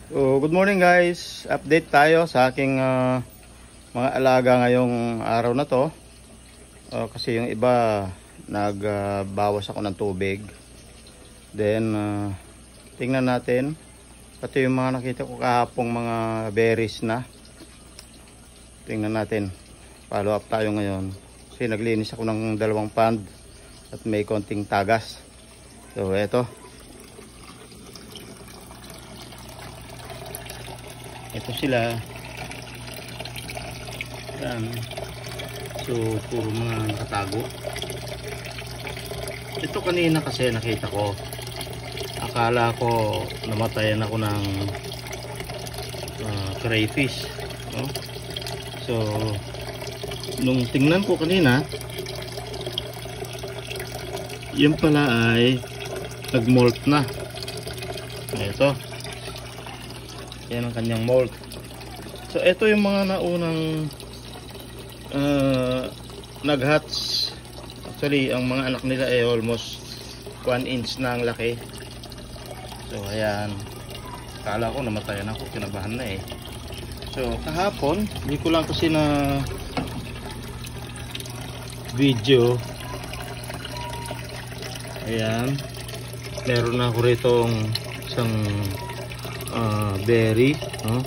So, good morning guys. Update tayo sa aking mga alaga ngayong araw na to. Kasi yung iba nagbawas ako ng tubig. Then tingnan natin pati yung mga nakita ko kahapong mga berries na. Tingnan natin. Follow up tayo ngayon. Kasi naglinis ako ng dalawang pond at may konting tagas. So eto. Ito sila. Yan. So puro mga nakatago. Ito kanina kasi nakita ko, akala ko namatayan ako ng crayfish, no? So nung tingnan ko kanina, yun pala ay nag-molt na. Ito, yan ang kanyang molt. So ito yung mga naunang nag-hatch. Actually ang mga anak nila ay almost 1 inch na ang laki. So ayan, kala ko namatayan ako, kinabahan na eh. So kahapon hindi ko lang kasi na video. Ayan, meron na ako rito isang berry, no?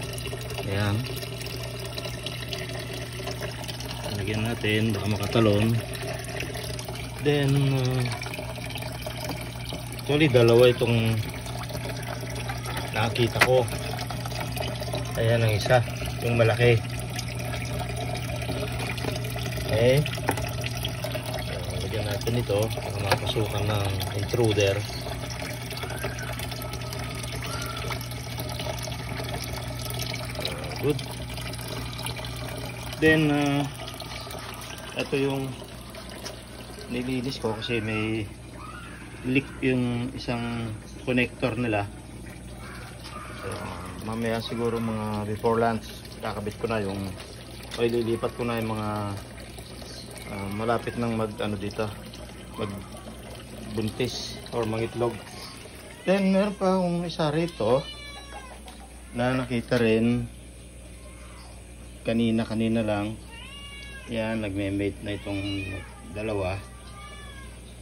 Ayan, lagyan natin baka makatalon. Then actually dalawa itong nakita ko. Ayan ang isa, yung malaki. Okay, so, lagyan natin ito baka makapasukan ng intruder. Good. Then ito yung nilinis ko kasi may leak yung isang connector nila. So mamaya siguro mga before lunch kakabit ko na yung o ililipat ko na yung mga malapit nang mag dito mag buntis or mangitlog. Then meron pa akong isa rito na nakita rin kanina lang. Yan, nagme-mate na itong dalawa.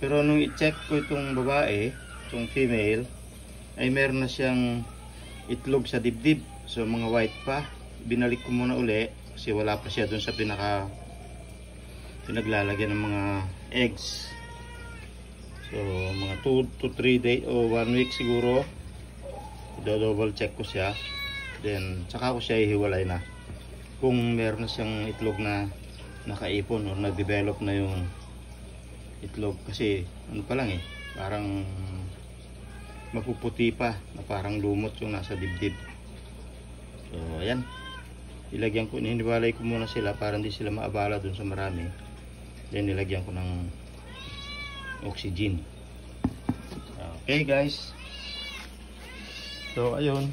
Pero nung i-check ko itong babae, itong female, ay meron na siyang itlog sa dibdib. So mga white pa. Binalik ko muna uli kasi wala pa siya dun sa pinaglalagyan ng mga eggs. So mga 2 to 3 days o 1 week siguro. Do-double check ko siya. Then saka ko siya ihiwalay na kung meron na siyang itlog na nakaipon o na-develop na yung itlog. Kasi ano pa lang eh, parang mapuputi pa na parang lumot yung nasa dibdib. So ayan, ilagyan ko, hiniwalay ko muna sila para hindi sila maabala dun sa marami. Then nilagyan ko ng oxygen. Okay guys, so ayun,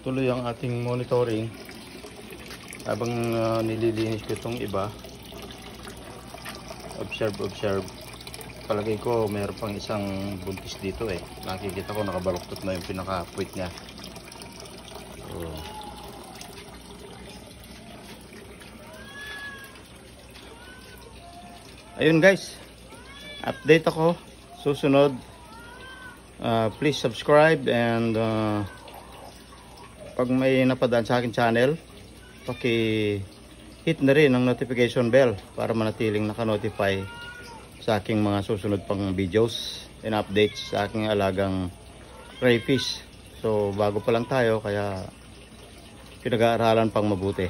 tuloy ang ating monitoring habang nililinis ko itong iba. Observe. Palagay ko mayroon pang isang buntis dito eh. Nakikita ko nakabaluktot na yung pinaka-puwit niya. So, ayun guys, update ako susunod. Please subscribe and pag may napadaan sa akin channel, paki-hit na rin ang notification bell para manatiling naka-notify sa aking mga susunod pang videos and updates sa aking alagang crayfish. So bago pa lang tayo kaya pinag-aaralan pang mabuti.